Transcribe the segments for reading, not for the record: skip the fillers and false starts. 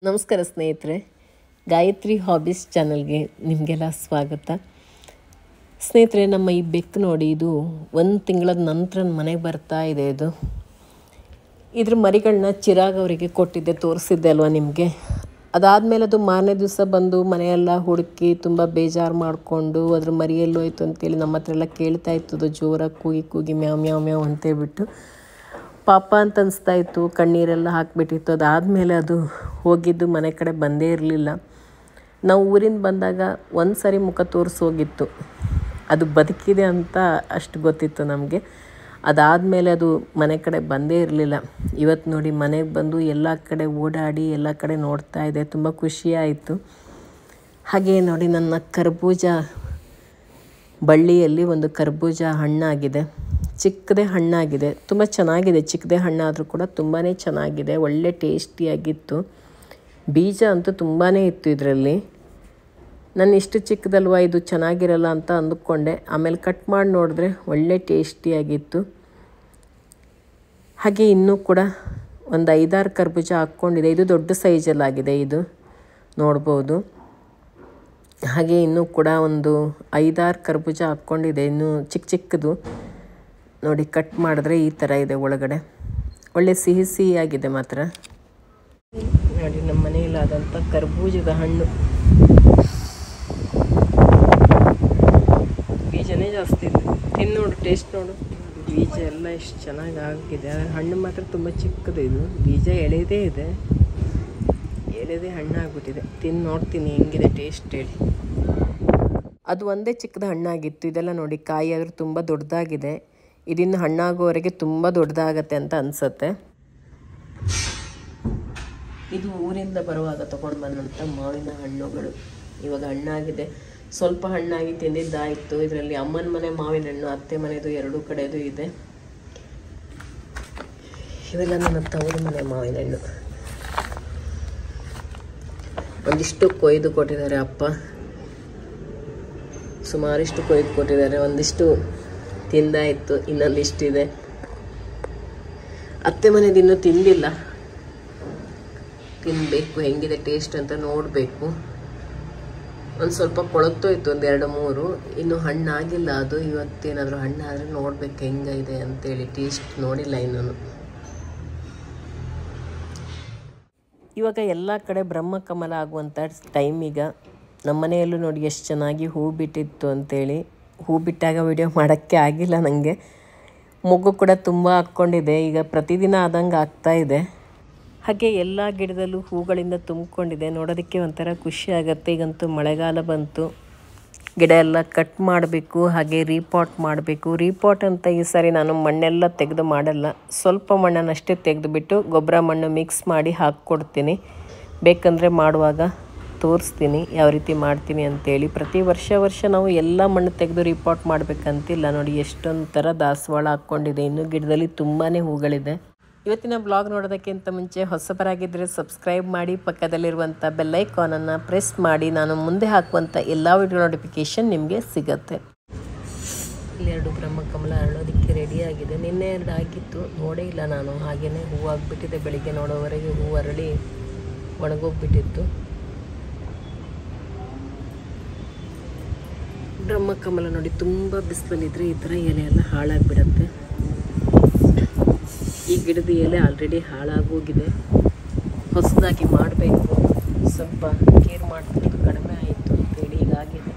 ನಮಸ್ಕಾರ ಸ್ನೇಹಿತರೆ, ಗಾಯತ್ರಿ ಹಾಬೀಸ್ ಚಾನಲ್ಗೆ ನಿಮಗೆಲ್ಲ ಸ್ವಾಗತ. ಸ್ನೇಹಿತರೆ, ನಮ್ಮ ಈ ಬೆಕ್ಕು ನೋಡಿ, ಇದು 1 ತಿಂಗಳ ನಂತರ ಮನೆಗೆ ಬರ್ತಾ ಇದೆ. ಇದ್ರ ಮರಿಗಳನ್ನ ಚಿರಾಗ್ ಅವರಿಗೆ ಕೊಟ್ಟಿದ್ದೆ, ತೋರಿಸಿದ್ದೆ ಅಲ್ವಾ ನಿಮಗೆ. ಅದಾದಮೇಲೆ ಅದು ಮಾರನೇ ದಿವಸ ಬಂದು ಮನೆಯೆಲ್ಲ ಹುಡುಕಿ ತುಂಬ ಬೇಜಾರು ಮಾಡಿಕೊಂಡು ಅದ್ರ ಮರಿಯೆಲ್ಲೋಯ್ತು ಅಂತೇಳಿ ನಮ್ಮ ಹತ್ರ ಎಲ್ಲ ಕೇಳ್ತಾ ಇತ್ತು. ಜೋರಾಗಿ ಕೂಗಿ ಕೂಗಿ ಮ್ಯಾವ್ ಮ್ಯಾವ್ ಮ್ಯಾವ್ ಅಂತೇಳ್ಬಿಟ್ಟು ಪಾಪ ಅಂತ ಅನಿಸ್ತಾ ಇತ್ತು. ಕಣ್ಣೀರೆಲ್ಲ ಹಾಕಿಬಿಟ್ಟಿತ್ತು. ಅದಾದಮೇಲೆ ಅದು ಹೋಗಿದ್ದು ಮನೆ ಕಡೆ ಬಂದೇ ಇರಲಿಲ್ಲ. ನಾವು ಊರಿಂದ ಬಂದಾಗ ಒಂದು ಸಾರಿ ಮುಖ ತೋರಿಸಿ ಹೋಗಿತ್ತು. ಅದು ಬದುಕಿದೆ ಅಂತ ಅಷ್ಟು ಗೊತ್ತಿತ್ತು ನಮಗೆ. ಅದಾದಮೇಲೆ ಅದು ಮನೆ ಕಡೆ ಬಂದೇ ಇರಲಿಲ್ಲ. ಇವತ್ತು ನೋಡಿ ಮನೆಗೆ ಬಂದು ಎಲ್ಲ ಕಡೆ ಓಡಾಡಿ ಎಲ್ಲ ಕಡೆ ನೋಡ್ತಾ ಇದೆ. ತುಂಬ ಖುಷಿಯಾಯಿತು. ಹಾಗೆ ನೋಡಿ, ನನ್ನ ಕರ್ಬೂಜ ಬಳ್ಳಿಯಲ್ಲಿ ಒಂದು ಕರ್ಬೂಜ ಹಣ್ಣಾಗಿದೆ. ಚಿಕ್ಕದೇ ಹಣ್ಣಾಗಿದೆ, ತುಂಬ ಚೆನ್ನಾಗಿದೆ. ಚಿಕ್ಕದೇ ಹಣ್ಣಾದರೂ ಕೂಡ ತುಂಬಾ ಚೆನ್ನಾಗಿದೆ, ಒಳ್ಳೆ ಟೇಸ್ಟಿಯಾಗಿತ್ತು. ಬೀಜ ಅಂತೂ ತುಂಬಾ ಇತ್ತು ಇದರಲ್ಲಿ. ನಾನು ಇಷ್ಟು ಚಿಕ್ಕದಲ್ವ, ಇದು ಚೆನ್ನಾಗಿರಲ್ಲ ಅಂತ ಅಂದುಕೊಂಡೆ. ಆಮೇಲೆ ಕಟ್ ಮಾಡಿ ನೋಡಿದ್ರೆ ಒಳ್ಳೆ ಟೇಸ್ಟಿಯಾಗಿತ್ತು. ಹಾಗೆ ಇನ್ನೂ ಕೂಡ ಒಂದು 5-6 ಕರ್ಬೂಜ ಹಾಕ್ಕೊಂಡಿದೆ. ಇದು ದೊಡ್ಡ ಸೈಜಲ್ಲಾಗಿದೆ, ಇದು ನೋಡ್ಬೋದು. ಹಾಗೆ ಇನ್ನೂ ಕೂಡ ಒಂದು 5-6 ಕರ್ಬೂಜ ಹಾಕ್ಕೊಂಡಿದೆ, ಇನ್ನೂ ಚಿಕ್ಕದು ನೋಡಿ. ಕಟ್ ಮಾಡಿದ್ರೆ ಈ ಥರ ಇದೆ ಒಳಗಡೆ, ಒಳ್ಳೆ ಸಿಹಿ ಸಿಹಿಯಾಗಿದೆ ಮಾತ್ರ. ನೋಡಿ, ನಮ್ಮ ಮನೆಯಲ್ಲಾದಂಥ ಕರ್ಬೂಜದ ಹಣ್ಣು. ಬೀಜನೇ ಜಾಸ್ತಿ ಇದೆ. ತಿನ್ನು ನೋಡು, ಟೇಸ್ಟ್ ನೋಡು. ಬೀಜ ಎಲ್ಲ ಎಷ್ಟು ಚೆನ್ನಾಗಿ ಆಗಿದೆ. ಹಣ್ಣು ಮಾತ್ರ ತುಂಬ ಚಿಕ್ಕದು. ಇದು ಬೀಜ ಎಳೆದೇ ಇದೆ, ಎಳೆದೇ ಹಣ್ಣು ಆಗಿಬಿಟ್ಟಿದೆ. ತಿನ್ನು ನೋಡ್ತೀನಿ ಹೆಂಗಿದೆ ಟೇಸ್ಟ್ ಹೇಳಿ. ಅದು ಒಂದೇ ಚಿಕ್ಕದ ಹಣ್ಣಾಗಿತ್ತು. ಇದೆಲ್ಲ ನೋಡಿ, ಕಾಯಿ ಆದರೂ ತುಂಬ ದೊಡ್ಡದಾಗಿದೆ. ಇದಿನ್ನು ಹಣ್ಣಾಗೋವರೆಗೆ ತುಂಬ ದೊಡ್ಡದಾಗತ್ತೆ ಅಂತ ಅನಿಸುತ್ತೆ. ಇದು ಊರಿಂದ ಬರುವಾಗ ತೊಗೊಂಡು ಬಂದಂಥ ಮಾವಿನ ಹಣ್ಣುಗಳು. ಇವಾಗ ಹಣ್ಣಾಗಿದೆ, ಸ್ವಲ್ಪ ಹಣ್ಣಾಗಿ ತಿಂದಿದ್ದಾಯಿತು. ಇದರಲ್ಲಿ ಅಮ್ಮನ ಮನೆ ಮಾವಿನ ಹಣ್ಣು, ಅತ್ತೆ ಮನೆದು 2 ಕಡೆದು ಇದೆ. ಇವೆಲ್ಲ ನನ್ನ ತವರ ಮನೆ ಮಾವಿನ ಹಣ್ಣು. ಒಂದಿಷ್ಟು ಕೊಯ್ದು ಕೊಟ್ಟಿದ್ದಾರೆ ಅಪ್ಪ, ಸುಮಾರಿಷ್ಟು ಕೊಯ್ದು ಕೊಟ್ಟಿದ್ದಾರೆ. ಒಂದಿಷ್ಟು ತಿಂದಾಯಿತು, ಇನ್ನೊಂದಿಷ್ಟಿದೆ. ಅತ್ತೆ ಮನೆದು ಇನ್ನೂ ತಿಂದಿಲ್ಲ, ತಿನ್ನಬೇಕು. ಹೆಂಗಿದೆ ಟೇಸ್ಟ್ ಅಂತ ನೋಡಬೇಕು. ಒಂದು ಸ್ವಲ್ಪ ಕೊಳತೋಯ್ತು, 1-2-3. ಇನ್ನು ಹಣ್ಣಾಗಿಲ್ಲ ಅದು. ಇವತ್ತೇನಾದರೂ ಹಣ್ಣಾದರೆ ನೋಡ್ಬೇಕು ಹೆಂಗಿದೆ ಅಂತೇಳಿ. ಟೇಸ್ಟ್ ನೋಡಿಲ್ಲ ಇನ್ನೂ. ಇವಾಗ ಎಲ್ಲ ಕಡೆ ಬ್ರಹ್ಮಕಮಲ ಆಗುವಂಥ ಟೈಮ್. ಈಗ ನಮ್ಮ ಮನೆಯಲ್ಲೂ ನೋಡಿ ಎಷ್ಟು ಚೆನ್ನಾಗಿ ಹೂ ಬಿಟ್ಟಿತ್ತು ಅಂತೇಳಿ. ಹೂ ಬಿಟ್ಟಾಗ ವಿಡಿಯೋ ಮಾಡೋಕ್ಕೆ ಆಗಿಲ್ಲ ನನಗೆ. ಮೊಗ್ಗು ಕೂಡ ತುಂಬ ಹಾಕ್ಕೊಂಡಿದೆ. ಈಗ ಪ್ರತಿದಿನ ಆದಂಗೆ ಆಗ್ತಾಯಿದೆ. ಹಾಗೆ ಎಲ್ಲ ಗಿಡದಲ್ಲೂ ಹೂಗಳಿಂದ ತುಂಬಿಕೊಂಡಿದೆ. ನೋಡೋದಕ್ಕೆ ಒಂಥರ ಖುಷಿ ಆಗುತ್ತೆ. ಈಗಂತೂ ಮಳೆಗಾಲ ಬಂತು. ಗಿಡ ಎಲ್ಲ ಕಟ್ ಮಾಡಬೇಕು, ಹಾಗೆ ರೀಪಾಟ್ ಮಾಡಬೇಕು. ರೀಪಾಟ್ ಅಂತ ಈ ಸಾರಿ ನಾನು ಮಣ್ಣೆಲ್ಲ ತೆಗೆದು ಮಾಡಲ್ಲ, ಸ್ವಲ್ಪ ಮಣ್ಣನ್ನಷ್ಟೇ ತೆಗೆದುಬಿಟ್ಟು ಗೊಬ್ಬರ ಮಣ್ಣು ಮಿಕ್ಸ್ ಮಾಡಿ ಹಾಕ್ಕೊಡ್ತೀನಿ. ಬೇಕಂದರೆ ಮಾಡುವಾಗ ತೋರಿಸ್ತೀನಿ ಯಾವ ರೀತಿ ಮಾಡ್ತೀನಿ ಅಂತೇಳಿ. ಪ್ರತಿ ವರ್ಷ ನಾವು ಎಲ್ಲ ಮಣ್ಣು ತೆಗೆದು ರಿಪಾಟ್ ಮಾಡಬೇಕಂತಿಲ್ಲ. ನೋಡಿ, ಎಷ್ಟೊಂದು ಥರ ದಾಸವಾಳ ಹಾಕ್ಕೊಂಡಿದೆ. ಇನ್ನೂ ಗಿಡದಲ್ಲಿ ತುಂಬಾ ಹೂಗಳಿದೆ. ಇವತ್ತಿನ ಬ್ಲಾಗ್ ನೋಡೋದಕ್ಕಿಂತ ಮುಂಚೆ ಹೊಸಬರಾಗಿದ್ದರೆ ಸಬ್ಸ್ಕ್ರೈಬ್ ಮಾಡಿ, ಪಕ್ಕದಲ್ಲಿರುವಂಥ ಬೆಲ್ಲೈಕಾನನ್ನು ಪ್ರೆಸ್ ಮಾಡಿ. ನಾನು ಮುಂದೆ ಹಾಕುವಂಥ ಎಲ್ಲ ವಿಡಿಯೋ ನೋಟಿಫಿಕೇಷನ್ ನಿಮಗೆ ಸಿಗುತ್ತೆ. ಇಲ್ಲಿ 2 ಬ್ರಹ್ಮಕಮಲ ಅರಳೋದಕ್ಕೆ ರೆಡಿಯಾಗಿದೆ. ನಿನ್ನೆ 2 ಆಗಿತ್ತು, ನೋಡೇ ಇಲ್ಲ ನಾನು. ಹಾಗೆಯೇ ಹೂವು ಆಗಿಬಿಟ್ಟಿದೆ. ಬೆಳಿಗ್ಗೆ ನೋಡೋವರೆಗೆ ಹೂವು ಅರಳಿ ಒಣಗೋಗ್ಬಿಟ್ಟಿತ್ತು. ಬ್ರಹ್ಮಕಮಲ ನೋಡಿ, ತುಂಬ ಬಿಸಿಲಲ್ಲಿದ್ದರೆ ಈ ಥರ ಎಲೆ ಎಲ್ಲ ಹಾಳಾಗಿಬಿಡತ್ತೆ. ಈ ಗಿಡದ ಎಲೆ ಆಲ್ರೆಡಿ ಹಾಳಾಗೋಗಿದೆ. ಹೊಸದಾಗಿ ಮಾಡಬೇಕು, ಸ್ವಲ್ಪ ಕೇರ್ ಮಾಡ್ತಿದ್ದು ಕಡಿಮೆ ಆಯಿತು ಅಂತೇಳಿ ಹೀಗಾಗಿದೆ.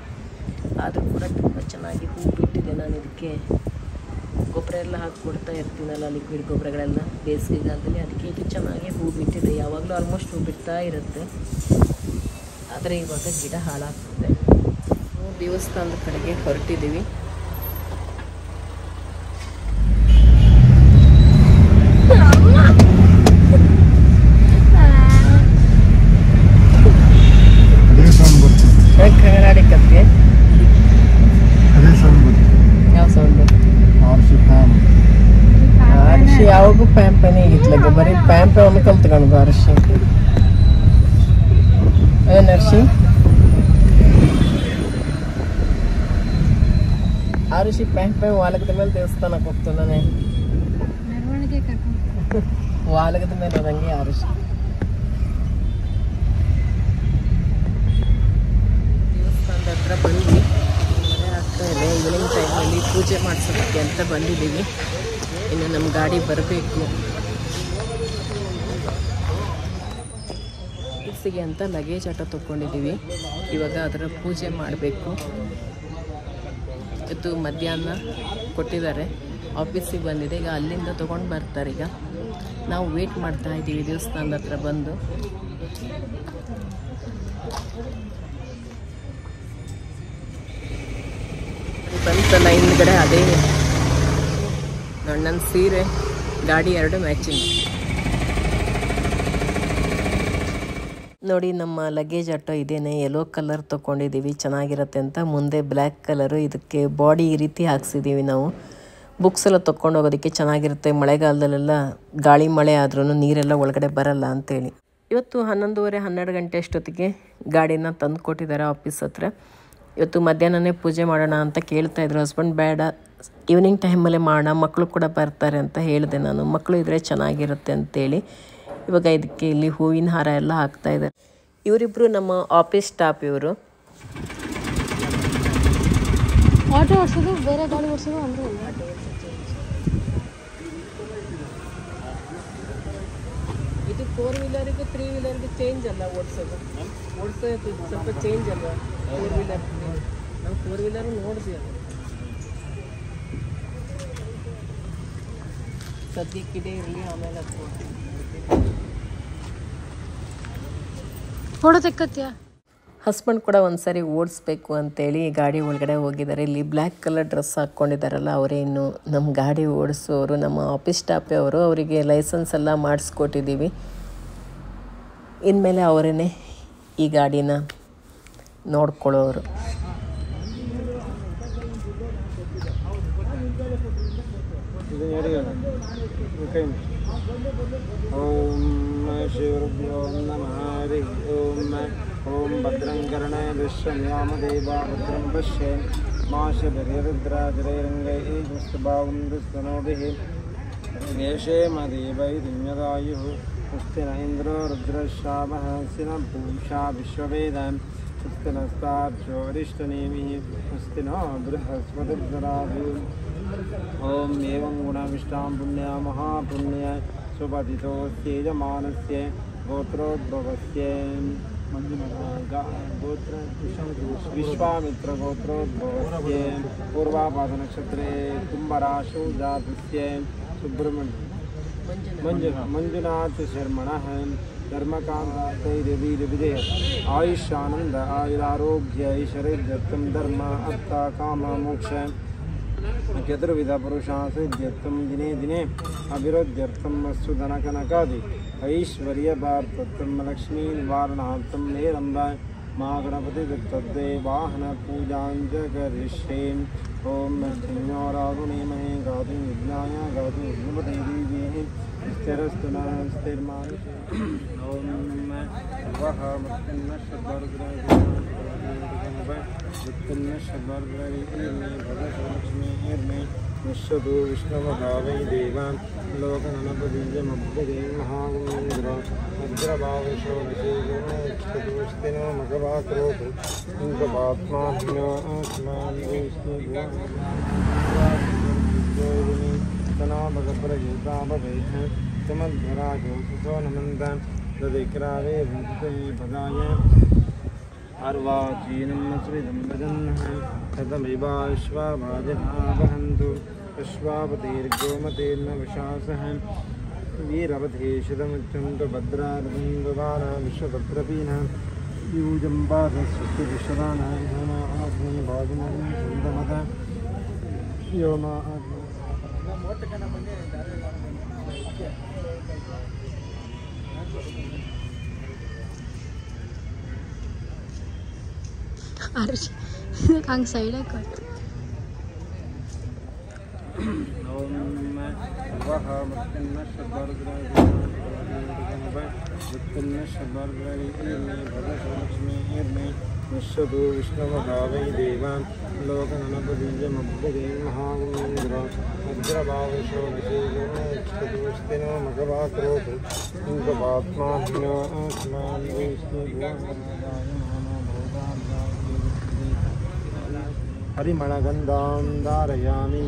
ಆದರೂ ಕೂಡ ತುಂಬ ಚೆನ್ನಾಗಿ ಹೂ ಬಿಟ್ಟಿದೆ. ನಾನು ಇದಕ್ಕೆ ಗೊಬ್ಬರ ಎಲ್ಲ ಹಾಕಿಕೊಡ್ತಾ ಇರ್ತೀನಲ್ಲ, ಲಿಕ್ವಿಡ್ ಗೊಬ್ಬರಗಳೆಲ್ಲ ಬೇಸಿಗೆಗಾಲದಲ್ಲಿ. ಅದಕ್ಕೆ ಇದು ಚೆನ್ನಾಗಿ ಹೂ ಬಿಟ್ಟಿದೆ. ಯಾವಾಗಲೂ ಆಲ್ಮೋಸ್ಟ್ ಹೂ ಬಿಡ್ತಾ ಇರುತ್ತೆ. ಆದರೆ ಇವಾಗ ಗಿಡ ಹಾಳಾಗ್ತದೆ. ದೇವಸ್ಥಾನದ ಕಡೆಗೆ ಹೊರಟಿದ್ದೀವಿ. ಕರ್ನಾಟಕಕ್ಕೆ ಯಾವ ಸೌಂಡು? ಅರ್ಶಿ ಯಾವಾಗೂ ಪ್ಯಾಂಪನೇ ಇತ್ಲಾಗೆ, ಬರೀ ಪ್ಯಾಂಪೆ ಒಂದು ಕಲ್ತ್ಕೊಂಡು ಅರ್ಶಿ. ಏನು ಅರ್ಶಿ? ಆರುಷಿ ಪ್ಯಾಂಪೆ ವಾಲಕದ ಮೇಲೆ ದೇವಸ್ಥಾನಕ್ಕೆ ಹೋಗ್ತಾನೆ. ವಾಲಗದ ಮೇಲೆ ಹೋದಂಗೆ ಆರುಷಿ. ಪೂಜೆ ಮಾಡಿಸೋದಕ್ಕೆ ಅಂತ ಬಂದಿದ್ದೀವಿ. ಇನ್ನು ನಮ್ಮ ಗಾಡಿ ಬರಬೇಕು. ಆಫೀಸಿಗೆ ಅಂತ ಲಗೇಜ್ ಆಟೋ ತೊಗೊಂಡಿದ್ದೀವಿ. ಇವಾಗ ಅದರ ಪೂಜೆ ಮಾಡಬೇಕು. ಇವತ್ತು ಮಧ್ಯಾಹ್ನ ಕೊಟ್ಟಿದ್ದಾರೆ. ಆಫೀಸಿಗೆ ಬಂದಿದೆ. ಈಗ ಅಲ್ಲಿಂದ ತೊಗೊಂಡು ಬರ್ತಾರೆ. ಈಗ ನಾವು ವೇಟ್ ಮಾಡ್ತಾ ಇದ್ದೀವಿ ದೇವಸ್ಥಾನದ ಹತ್ರ ಬಂದು. ಬಂತಲ್ಲ ಹಿಂದ್ಗಡೆ ಅದೇ ನನ್ನ ಸೀರೆ, ಗಾಡಿ ಎರಡು ಮ್ಯಾಚಿಂಗ್. ನೋಡಿ ನಮ್ಮ ಲಗೇಜ್ ಆಟೋ ಇದೇನೆ. ಯೆಲ್ಲೋ ಕಲರ್ ತೊಗೊಂಡಿದ್ದೀವಿ, ಚೆನ್ನಾಗಿರುತ್ತೆ ಅಂತ. ಮುಂದೆ ಬ್ಲ್ಯಾಕ್ ಕಲರು, ಇದಕ್ಕೆ ಬಾಡಿ ಈ ರೀತಿ ಹಾಕ್ಸಿದ್ದೀವಿ ನಾವು. ಬುಕ್ಸ್ ಎಲ್ಲ ತೊಗೊಂಡು ಹೋಗೋದಕ್ಕೆ ಚೆನ್ನಾಗಿರುತ್ತೆ. ಮಳೆಗಾಲದಲ್ಲೆಲ್ಲ ಗಾಳಿ ಮಳೆ ಆದ್ರೂ ನೀರೆಲ್ಲ ಒಳಗಡೆ ಬರಲ್ಲ ಅಂತೇಳಿ. ಇವತ್ತು 11:30-12 ಗಂಟೆ ಅಷ್ಟೊತ್ತಿಗೆ ಗಾಡಿನ ತಂದು ಕೊಟ್ಟಿದ್ದಾರೆ ಆಫೀಸ್ ಹತ್ರ. ಇವತ್ತು ಮಧ್ಯಾಹ್ನನೇ ಪೂಜೆ ಮಾಡೋಣ ಅಂತ ಕೇಳ್ತಾಯಿದ್ರು ಹಸ್ಬೆಂಡ್. ಬೇಡ, ಈವ್ನಿಂಗ್ ಟೈಮಲ್ಲೇ ಮಾಡೋಣ, ಮಕ್ಕಳು ಕೂಡ ಬರ್ತಾರೆ ಅಂತ ಹೇಳಿದೆ ನಾನು. ಮಕ್ಕಳು ಇದ್ದರೆ ಚೆನ್ನಾಗಿರುತ್ತೆ ಅಂತೇಳಿ ಇವಾಗ ಇದಕ್ಕೆ ಇಲ್ಲಿ ಹೂವಿನ ಹಾರ ಎಲ್ಲ ಹಾಕ್ತಾಯಿದ್ದಾರೆ. ಇವರಿಬ್ಬರು ನಮ್ಮ ಆಫೀಸ್ ಸ್ಟಾಫ್. ಇವರು ಆಟೋ ಓಡಿಸೋದು ಬೇರೆ ಗಾಡಿ ಓಡಿಸೋದು ಅಂದರೆ ಇದು 4 ವೀಲರ್ಗೆ 3 ವೀಲರ್ಗೆ ಚೇಂಜ್ ಅಲ್ಲ ಓಡಿಸೋದು ಸ್ವಲ್ಪ ಚೇಂಜ್ ಅಲ್ವಾ 4 ವೀಲರ್. ನಾವು 4 ವೀಲರ್ ನೋಡಿದ್ವಿ. ಅದು ಸದ್ಯಕ್ಕಿದೆ ಇರಲಿ, ಆಮೇಲೆ ಅದು ಫೋಟೋ ತೆಕ್ಕತ್ಯಾ. ಹಸ್ಬೆಂಡ್ ಕೂಡ ಒಂದ್ಸರಿ ಓಡಿಸ್ಬೇಕು ಅಂತೇಳಿ ಗಾಡಿ ಒಳಗಡೆ ಹೋಗಿದ್ದಾರೆ. ಇಲ್ಲಿ ಬ್ಲ್ಯಾಕ್ ಕಲರ್ ಡ್ರೆಸ್ ಹಾಕ್ಕೊಂಡಿದ್ದಾರಲ್ಲ ಅವರೇ ಇನ್ನು ನಮ್ಮ ಗಾಡಿ ಓಡಿಸೋರು. ನಮ್ಮ ಆಫೀಸ್ ಸ್ಟಾಫೇ ಅವರು. ಅವರಿಗೆ ಲೈಸೆನ್ಸ್ ಎಲ್ಲ ಮಾಡಿಸ್ಕೊಟ್ಟಿದ್ದೀವಿ. ಇನ್ಮೇಲೆ ಅವರೇ ಈ ಗಾಡಿನ ನೋಡ್ಕೊಳ್ಳೋರು. ಓಂ ಶಿವರುಭ್ಯೋ ನಮಃ. ಹರಿ ಓಂ ಭದ್ರಂ ಕರ್ಣೇ ವಿಶ್ವಮ್ಯಾಮ ದೇವಾ ಭದ್ರಂ ಪಶ್ಯೇನ್ ಮಾಶಬರಿರುದ್ರಾಜರೈರಂಗೈಃ ದುಷ್ಟಭಾವಂ ದುಸ್ತನೋಭಿಃ ಯೇಷೇಮ ದೇವೈರ್ಯದಾಯುಃ. ಸ್ವಸ್ತಿ ನ ಇಂದ್ರೋ ರುದ್ರಶ್ರಾವಃ ಸ್ವಸ್ತಿ ನ ಪೂಷಾ ವಿಶ್ವವೇದಾಂ ಸ್ವಸ್ತಿ ನಸ್ತಾರ್ಕ್ಷ್ಯೋ ಅರಿಷ್ಟನೇಮಿಃ ಸ್ವಸ್ತಿ ನ ಬೃಹಸ್ಪತಿರ್ದರಾಧು. ಓಂ ಏವಂ ಗುಣವಿಷ್ಟಾಂ ಪುಣ್ಯ ಮಹಾಪುಣ್ಯ ಸುಪತಿತೋಸ್ಯ ಯಜಮಾನಸ್ಯ ಗೋತ್ರೋದ್ಭವಸ್ಯ ಗೋತ್ರ ವಿಶ್ವಾಮಿತ್ರ ಗೋತ್ರೋದ್ಭವಸ್ಯ ಪೂರ್ವಾಪಾದನಕ್ಷತ್ರೆ ಕುಂಭರಾಶೌ ಜಾತಸ್ಯ ಮಂಜುನಾಥ ಶರ್ಮಣಃ ಧರ್ಮಕಾಂತೈರ್ವಿಜಯ ಆಯುಷ್ಯಾನಂದ ಆಯುರಾರೋಗ್ಯ ಐಶ್ವರ್ಯದತ್ತಂ ಧರ್ಮ ಅರ್ಥ ಕಾಮ ಮೋಕ್ಷ ಚತುರ್ವಿಧ ಪುರುಷಾಸಿದ್ಯರ್ಥಂ ದಿನೇ ದಿನೇ ಅಭಿವೃದ್ಧ್ಯರ್ಥಂ ವಸ್ತು ಧನಕನಕಾದಿ ಐಶ್ವರ್ಯಭಾರ್ಥಂ ಲಕ್ಷ್ಮೀ ನಿವಾರಣಾರ್ಥಂ ನೇರಂಬ ಮಾ ಗಣಪತಿ ತದ್ದೇ ವಾಹನ ಪೂಜಾಂಚ ಕರಿಷ್ಯೇ. ಓಂ ಧನ್ಯೋರಾಗುಣೇಮಹೇ ಗಾತು ವಿಜ್ಞಾಯ ಗಾತು ವಿಘ್ನಪತೆ ದೇವೀಃ ಸ್ಥಿರಸ್ತು ನ ಸ್ಥಿರ್ಮಾನಿ. ಓಂ ವಹ ಮತ್ತನ್ನ ಶಬ್ದಾರ್ಗ್ರಹೀರ್ಮೇ ವಿಶ್ವದು ವಿಷ್ಣುವಭಾವೈ ದೇವಾನ್ ಲೋಕನನಪದೀಯಮಭ್ಯದೇ ಮಹಾಗುಣೇಂದ್ರ ಭದ್ರಭಾವಶೋಭಿಷೇಕೋ ಮಗವಾಕ್ರೋತು ಇಂದ್ರಪಾತ್ಮಾನ್ಯೋ ಆತ್ಮಾನ್ ತನಾಭಗಪ್ರಗೀತಾಭವೇಹ ಸಮಧ್ವರಾಜೋ ಸುಸೋ ನಮಂತ ತದಿಕ್ರಾವೇ ಭಕ್ತೈ ಪದಾಯ अर्वाचीनं स्विदं भजन्नः कथमिवाश्वाभाजनावहन्तु अश्वापतेर्गोमतेर्न विशासः वीरवधेशतमुच्चन्तु भद्रारथं गवाना विश्वभद्रपीना यूजं पादस्वस्ति विश्वदानायना आग्ने भाजनं सुन्दमत योमा ಹಂಗೆ ಸೈಡಾಗಿ ಕೊಟ್ಟು. ಓಂ ವಹ ಮತ್ತನ್ನ ಶಬ್ದಾರ್ಗ್ರಹೀರ್ಮೇ ಭಗಲಕ್ಷ್ಮೀರ್ಮೇ ವಿಶ್ವದು ವಿಷ್ಣುವಭಾವೈ ದೇವಾನ್ ಲೋಕನನಪದೀಯಮಭ್ಯದೇ ಮಹಾಗುಣೇಂದ್ರ ಭದ್ರಭಾವಶೋಭಿಷೇಕೋ ಮಗವಾಕ್ರೋತು ಇಂದ್ರಪಾತ್ಮಾನ್ಯೋ ಆತ್ಮಾನ್ ವಿಷ್ಣು परिमलगन्धां धारयामि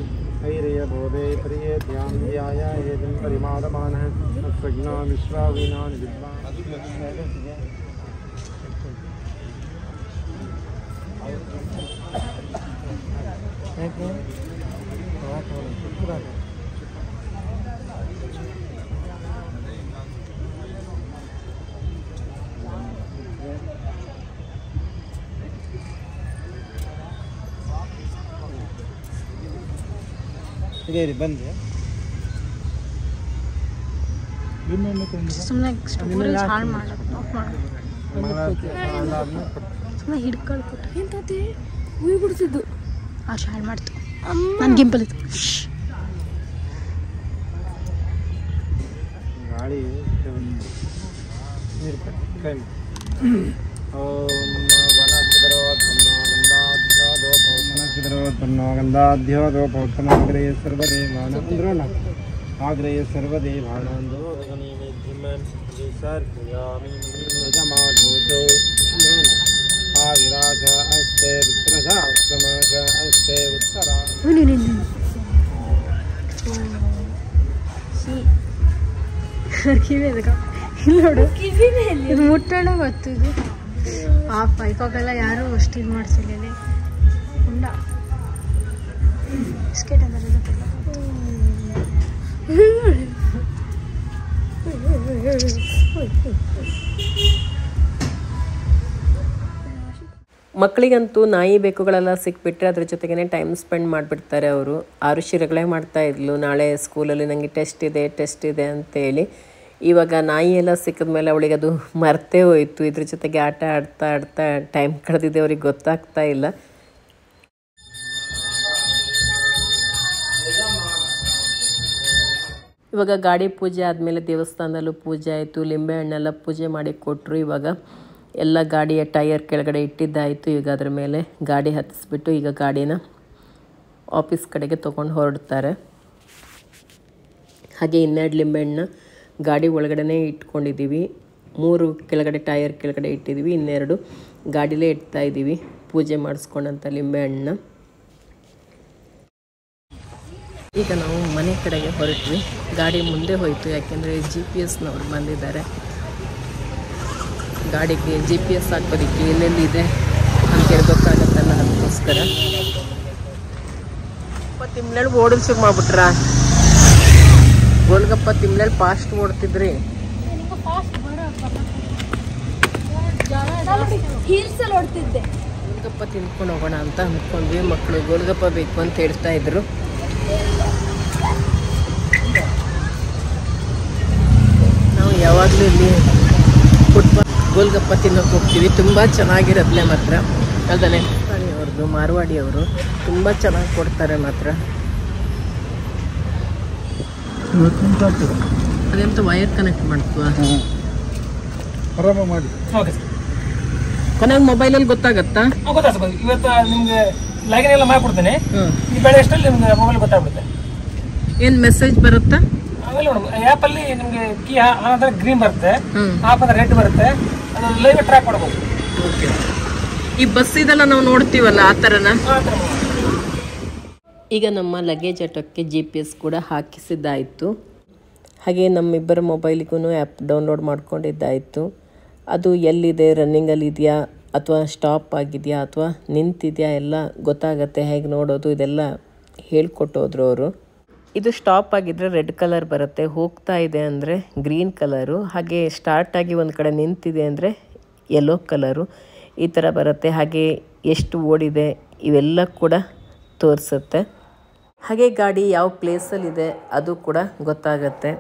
ऐर्यबोधे प्रियेभ्यां ध्याय एतं परिमादमानः तत्सज्ञा विश्वावीनानि विद्वान् ಬಂದೆ ಸುಮ್ಮನೆ ಸ್ಟೋರೇಜ್ ಹಾಳು ಮಾಡೋದು ಸುಮ್ಮನೆ ಹಿಡ್ಕೊಳ್ಕೊಟ್ಟು ಎಂತದೆ ಹೂವು ಬಿಡ್ತಿದ್ದು ಅಷ್ಟು ಹಾಳು ಮಾಡ್ತು ನನ್ನ ಗಿಂಪಲ್ ಇತ್ತು ಗಾಳಿ ನೀರು ಕೈ गन्धाध्योदोपौत्तमाग्रे सर्वदेवानां आग्रे सर्वदेवानां आविराज अस्ते रुद्रजास्तमाश अस्ते उत्तरा ಕಿವಿ ಅದಕ್ಕೆ ಇಲ್ಲಿ ನೋಡು ಇದು ಮುಟ್ಟೋಣ ಗೊತ್ತು ಇದು ಪಾಪ ಇವಾಗೆಲ್ಲ ಯಾರೂ ಅಷ್ಟು ಇದು ಮಾಡ್ತಿಲ್ಲ ಉಂಡ ಬಿಸ್ಕೆಟ್ ಅಂದ್ರೆ ಮಕ್ಕಳಿಗಂತೂ ನಾಯಿ ಬೆಕ್ಕುಗಳೆಲ್ಲ ಸಿಕ್ಬಿಟ್ರೆ ಅದ್ರ ಜೊತೆಗೇ ಟೈಮ್ ಸ್ಪೆಂಡ್ ಮಾಡಿಬಿಡ್ತಾರೆ ಅವರು. ಆರುಷಿ ರಗಳೆ ಮಾಡ್ತಾಯಿದ್ಲು, ನಾಳೆ ಸ್ಕೂಲಲ್ಲಿ ನನಗೆ ಟೆಸ್ಟ್ ಇದೆ ಅಂತೇಳಿ. ಇವಾಗ ನಾಯಿ ಎಲ್ಲ ಸಿಕ್ಕಿದ್ಮೇಲೆ ಅವಳಿಗೆ ಅದು ಮರ್ತೇ ಹೋಯಿತು. ಇದ್ರ ಜೊತೆಗೆ ಆಟ ಆಡ್ತಾ ಟೈಮ್ ಕಳೆದಿದೆ, ಅವ್ರಿಗೆ ಗೊತ್ತಾಗ್ತಾ ಇಲ್ಲ. ಇವಾಗ ಗಾಡಿ ಪೂಜೆ ಆದಮೇಲೆ ದೇವಸ್ಥಾನದಲ್ಲೂ ಪೂಜೆ ಆಯಿತು, ಲಿಂಬೆ ಹಣ್ಣೆಲ್ಲ ಪೂಜೆ ಮಾಡಿ ಕೊಟ್ಟರು. ಇವಾಗ ಎಲ್ಲ ಗಾಡಿಯ ಟೈರ್ ಕೆಳಗಡೆ ಇಟ್ಟಿದ್ದಾಯಿತು. ಈಗ ಅದ್ರ ಮೇಲೆ ಗಾಡಿ ಹತ್ತಿಸ್ಬಿಟ್ಟು ಈಗ ಗಾಡಿನ ಆಫೀಸ್ ಕಡೆಗೆ ತೊಗೊಂಡು ಹೊರಡ್ತಾರೆ. ಹಾಗೆ 12 ಲಿಂಬೆಹಣ್ಣು ಗಾಡಿ ಒಳಗಡೆ ಇಟ್ಕೊಂಡಿದ್ದೀವಿ. 3 ಕೆಳಗಡೆ ಟೈರ್ ಕೆಳಗಡೆ ಇಟ್ಟಿದ್ದೀವಿ, ಇನ್ನೆರಡು ಗಾಡಿಲೇ ಇಡ್ತಾಯಿದ್ದೀವಿ ಪೂಜೆ ಮಾಡಿಸ್ಕೊಂಡಂಥ ಲಿಂಬೆಹಣ್ಣು. ಈಗ ನಾವು ಮನೆ ಕಡೆಗೆ ಹೊರಟ್ವಿ. ಗಾಡಿ ಮುಂದೆ ಹೋಯಿತು, ಯಾಕೆಂದರೆ GPS ನವರು ಬಂದಿದ್ದಾರೆ. ಗಾಡಿಗೆ GPS ಹಾಕೋದಕ್ಕೆ ಎಲ್ಲೆಲ್ಲಿದೆ ಅಂತೇಳಿ ಗೊತ್ತಾಗತ್ತಲ್ಲ, ಅದಕ್ಕೋಸ್ಕರ. ತಿಮ್ಲೇಳು ಓಡಲ್ ಶುರು ಮಾಡ್ಬಿಟ್ರ. ಗೋಲ್ಗಪ್ಪ ತಿಮ್ಲೇಳು ಫಾಸ್ಟ್ ಓಡ್ತಿದ್ರಿ. ಗೋಲ್ಗಪ್ಪ ತಿನ್ಕೊಂಡು ಹೋಗೋಣ ಅಂತ ಅಂದ್ಕೊಂಡ್ವಿ. ಮಕ್ಕಳು ಗೋಲ್ಗಪ್ಪ ಬೇಕು ಅಂತ ಹೇಳ್ತಾ ಇದ್ರು. ನಾವು ಯಾವಾಗಲೂ ಇಲ್ಲಿ ಫುಟ್ಬಾಲ್ ಗೋಲ್ಗಪ್ಪ ತಿನ್ನೋಕೆ ಹೋಗ್ತೀವಿ. ತುಂಬ ಚೆನ್ನಾಗಿರೋದ್ಲೆ ಮಾತ್ರ. ಅಲ್ಲದೆ ಅವ್ರದ್ದು ಮಾರ್ವಾಡಿಯವರು ತುಂಬ ಚೆನ್ನಾಗಿ ಕೊಡ್ತಾರೆ ಮಾತ್ರ. ಅದೆಂತ ವೈರ್ ಕನೆಕ್ಟ್ ಮಾಡ್ತೀವ ಮಾಡಿ. ಕೊನೆಗೆ ಮೊಬೈಲಲ್ಲಿ ಗೊತ್ತಾಗತ್ತಾ? ಗೊತ್ತಾಗ್ತದೆ. ಇವತ್ತು ನಿಮ್ಗೆ ಲಾಗಿನ್ ಎಲ್ಲ ಮಾಡ್ಕೊಡ್ತೇನೆ. ಈ ಬೆಳೆ ಎಷ್ಟಲ್ಲಿ ನಿಮ್ಗೆ ಮೊಬೈಲ್ ಗೊತ್ತಾಗ್ಬಿಡುತ್ತೆ. ಏನು ಮೆಸೇಜ್ ಬರುತ್ತಾ? ಆಮೇಲೆ ಆ್ಯಪ್ ಅಲ್ಲಿ ನಿಮ್ಗೆ ಕೀ ಆನ್ ಅಂದ್ರೆ ಗ್ರೀನ್ ಬರುತ್ತೆ, ಆಫ್ ಅಂದ್ರೆ ರೆಡ್ ಬರುತ್ತೆ. ಅದು ಲೈವ್ ಟ್ರ್ಯಾಕ್ ಮಾಡಬಹುದು. ಓಕೆ. ಈ ಬಸ್ ಇದೆಲ್ಲ ನಾವು ನೋಡ್ತೀವಲ್ಲ, ಆ ಥರನ? ಈಗ ನಮ್ಮ ಲಗೇಜ್ ಆಟೋಕ್ಕೆ GPS ಕೂಡ ಹಾಕಿಸಿದ್ದಾಯಿತು. ಹಾಗೆ ನಮ್ಮಿಬ್ಬರ ಮೊಬೈಲಿಗೂ ಆ್ಯಪ್ ಡೌನ್ಲೋಡ್ ಮಾಡ್ಕೊಂಡಿದ್ದಾಯಿತು. ಅದು ಎಲ್ಲಿದೆ, ರನ್ನಿಂಗಲ್ಲಿ ಇದೆಯಾ ಅಥವಾ ಸ್ಟಾಪ್ ಆಗಿದೆಯಾ ಅಥವಾ ನಿಂತಿದೆಯಾ ಎಲ್ಲ ಗೊತ್ತಾಗತ್ತೆ. ಹೇಗೆ ನೋಡೋದು ಇದೆಲ್ಲ ಹೇಳ್ಕೊಟ್ಟೋದ್ರು ಅವರು. ಇದು ಸ್ಟಾಪ್ ಆಗಿದ್ದರೆ ರೆಡ್ ಕಲರ್ ಬರುತ್ತೆ, ಹೋಗ್ತಾ ಇದೆ ಅಂದರೆ ಗ್ರೀನ್ ಕಲರು, ಹಾಗೆ ಸ್ಟಾರ್ಟ್ ಆಗಿ ಒಂದು ಕಡೆ ನಿಂತಿದೆ ಅಂದರೆ ಯೆಲ್ಲೋ ಕಲರು, ಈ ಥರ ಬರುತ್ತೆ. ಹಾಗೆ ಎಷ್ಟು ಓಡಿದೆ ಇವೆಲ್ಲ ಕೂಡ ತೋರಿಸುತ್ತೆ. ಹಾಗೆ ಗಾಡಿ ಯಾವ ಪ್ಲೇಸಲ್ಲಿದೆ ಅದು ಕೂಡ ಗೊತ್ತಾಗತ್ತೆ.